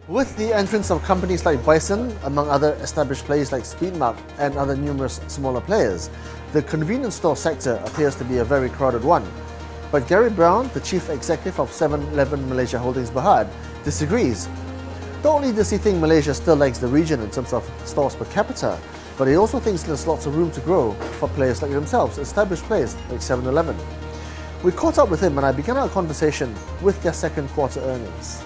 With the entrance of companies like Bison, among other established players like Speedmark and other numerous smaller players, the convenience store sector appears to be a very crowded one. But Gary Brown, the chief executive of 7-Eleven Malaysia Holdings Bhd, disagrees. Not only does he think Malaysia still lags the region in terms of stores per capita, but he also thinks there's lots of room to grow for players like themselves, established players like 7-Eleven. We caught up with him and I began our conversation with their second quarter earnings.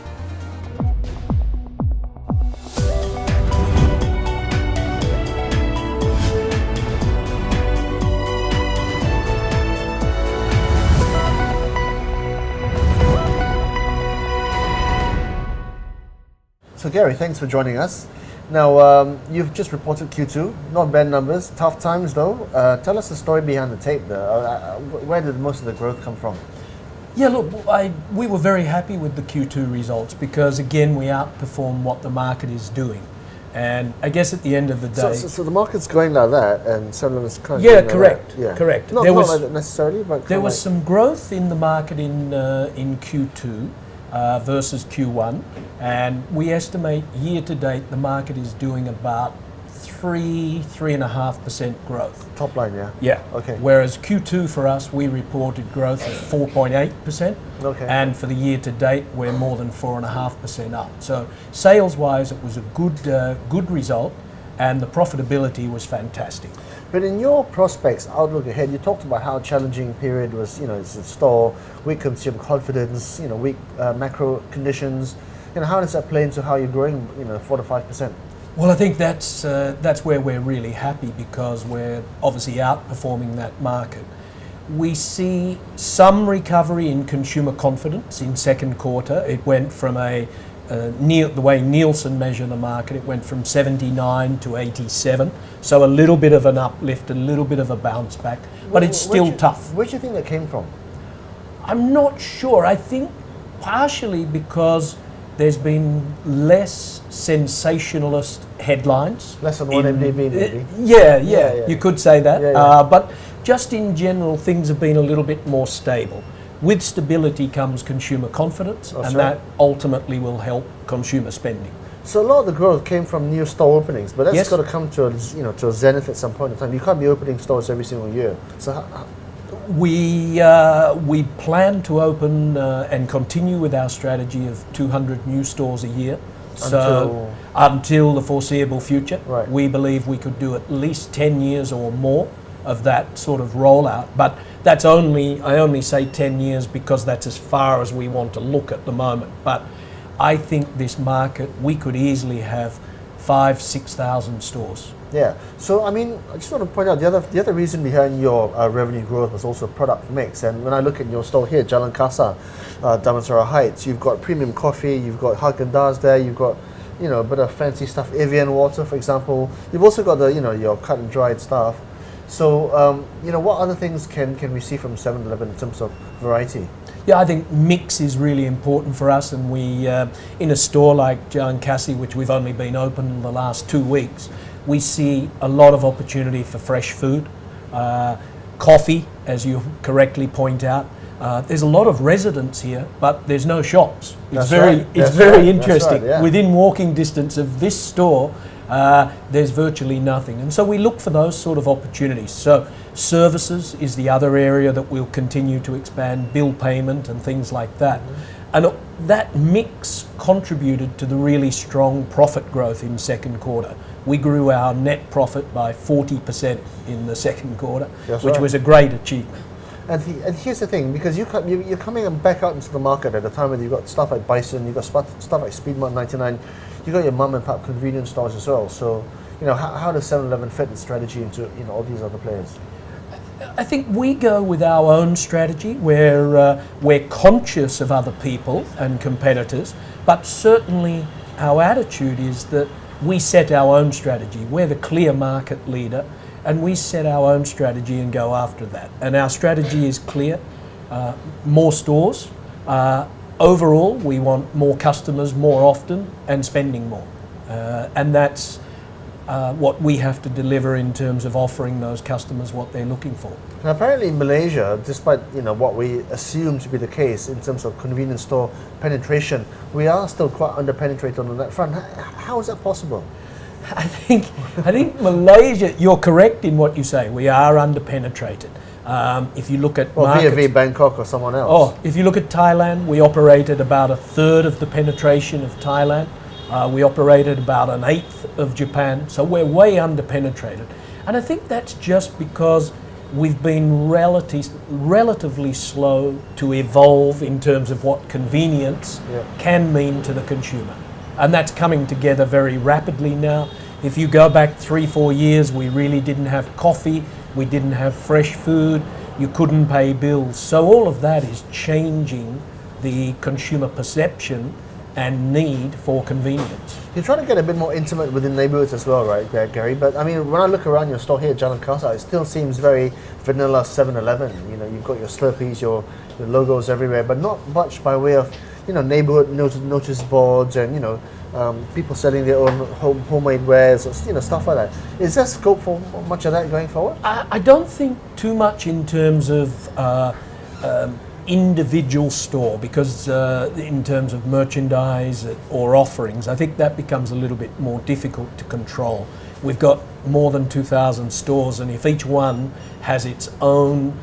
So Gary, thanks for joining us. Now, you've just reported Q2, not bad numbers, tough times though. Tell us the story behind the tape there. Where did most of the growth come from? Yeah, look, we were very happy with the Q2 results because, again, we outperform what the market is doing. And I guess at the end of the day... So the market's going like that and 7-Eleven's kind of Yeah, going correct, like that. correct. Not like that necessarily, but... There was some growth in the market in Q2 versus Q1, and we estimate year to date the market is doing about 3.5% growth. Top line, yeah? Yeah. Okay. Whereas Q2 for us, we reported growth of 4.8%. Okay. And for the year to date, we're more than 4.5% up. So sales-wise, it was a good result, and the profitability was fantastic. But in your prospects outlook ahead, you talked about how challenging period was, it's a store, weak consumer confidence, weak macro conditions. How does that play into how you're growing, 4 to 5%? Well, I think that's where we're really happy because we're obviously outperforming that market. We see some recovery in consumer confidence in second quarter. It went from the way Nielsen measure the market, it went from 79 to 87. So a little bit of an uplift, a little bit of a bounce back, but it's still tough. Where do you think that came from? I'm not sure. I think partially because there's been less sensationalist headlines. Less than what they've been, maybe. Yeah, you could say that. Yeah. But just in general, things have been a little bit more stable. With stability comes consumer confidence, that ultimately will help consumer spending. So a lot of the growth came from new store openings, but that's Yes. got to come to a zenith at some point in time. You can't be opening stores every single year. So we plan to open and continue with our strategy of 200 new stores a year. So until the foreseeable future, Right. we believe we could do at least 10 years or more of that sort of rollout. But I only say 10 years because that's as far as we want to look at the moment. But I think this market, we could easily have 5,000-6,000 stores. yeah. So I just want to point out the other reason behind your revenue growth was also product mix. And when I look at your store here, Jalan Kasar, Damansara Heights, you've got premium coffee, you've got Haagen-Dazs there, you've got a bit of fancy stuff, Evian water, for example. You've also got your cut and dried stuff. So, what other things can we see from 7-Eleven in terms of variety? Yeah, I think mix is really important for us, and we, in a store like Jalan Kasar, which we've only been open the last 2 weeks, we see a lot of opportunity for fresh food, coffee, as you correctly point out. There's a lot of residents here, but there's no shops. It's very interesting. Right, yeah. Within walking distance of this store, there's virtually nothing. And so we look for those sort of opportunities. So services is the other area that we'll continue to expand, bill payment and things like that. Mm-hmm. And that mix contributed to the really strong profit growth in second quarter. We grew our net profit by 40% in the second quarter, which was a great achievement. And here's the thing, because you're coming back out into the market at a time when you've got stuff like Bison, you've got stuff like Speedmark 99, you've got your mum and pop convenience stores as well. So, how does 7-Eleven fit its strategy into all these other players? I think we go with our own strategy where we're conscious of other people and competitors, but certainly our attitude is that we set our own strategy. We're the clear market leader, and we set our own strategy and go after that. And our strategy is clear, more stores. Overall, we want more customers more often and spending more. And that's what we have to deliver in terms of offering those customers what they're looking for. Now, apparently in Malaysia, despite what we assume to be the case in terms of convenience store penetration, we are still quite underpenetrated on that front. How is that possible? I think Malaysia, you're correct in what you say. We are underpenetrated. If you look at markets, via Bangkok or someone else. if you look at Thailand, we operate at about 1/3 of the penetration of Thailand. We operate at about 1/8 of Japan, so we're way underpenetrated. And I think that's just because we've been relatively slow to evolve in terms of what convenience can mean to the consumer. And that's coming together very rapidly now. If you go back 3-4 years, we really didn't have coffee, we didn't have fresh food, you couldn't pay bills. So all of that is changing the consumer perception and need for convenience. You're trying to get a bit more intimate within neighborhoods as well, right, Gary? But I mean, when I look around your store here at Jalan Kasar, it still seems very vanilla 7-Eleven. You've got your Slurpees, your logos everywhere, but not much by way of, neighborhood notice boards and, people selling their own homemade wares, or, stuff like that. Is there scope for much of that going forward? I don't think too much in terms of individual store, because in terms of merchandise or offerings, I think that becomes a little bit more difficult to control. We've got more than 2,000 stores, and if each one has its own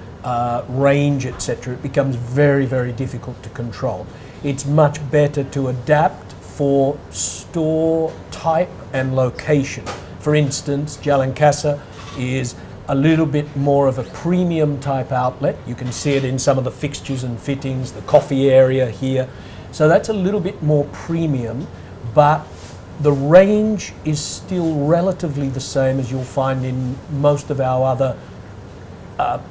range, etc., it becomes very, very difficult to control. It's much better to adapt for store type and location. For instance, Jalan Kasar is a little bit more of a premium type outlet. You can see it in some of the fixtures and fittings, the coffee area here. So that's a little bit more premium, but the range is still relatively the same as you'll find in most of our other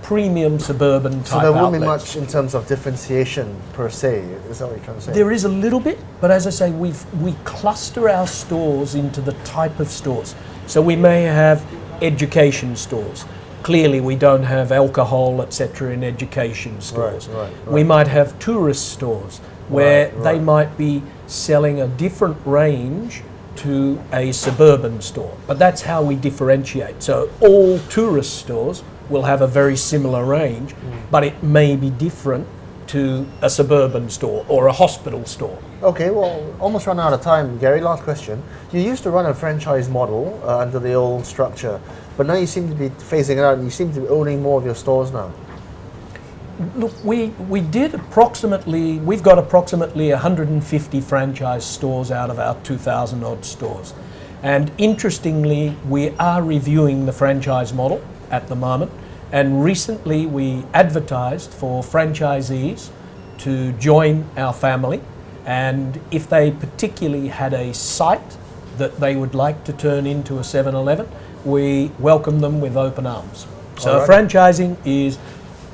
premium suburban type outlets. So there won't be much in terms of differentiation per se, is that what you're trying to say? There is a little bit, but as I say, we cluster our stores into the type of stores. So we may have education stores. Clearly we don't have alcohol, etc. in education stores. Right. We might have tourist stores where they might be selling a different range to a suburban store. But that's how we differentiate. So all tourist stores will have a very similar range, but it may be different to a suburban store or a hospital store. Okay, well, almost run out of time, Gary. Last question. You used to run a franchise model under the old structure, but now you seem to be phasing it out and you seem to be owning more of your stores now. Look, we've got approximately 150 franchise stores out of our 2,000 odd stores. And interestingly, we are reviewing the franchise model at the moment. And recently we advertised for franchisees to join our family. And if they particularly had a site that they would like to turn into a 7-Eleven, we welcome them with open arms. So franchising is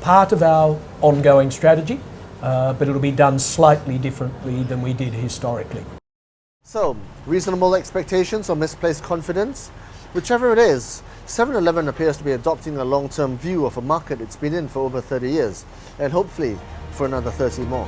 part of our ongoing strategy, but it'll be done slightly differently than we did historically. So, reasonable expectations or misplaced confidence? Whichever it is, 7-Eleven appears to be adopting a long-term view of a market it's been in for over 30 years, and hopefully for another 30 more.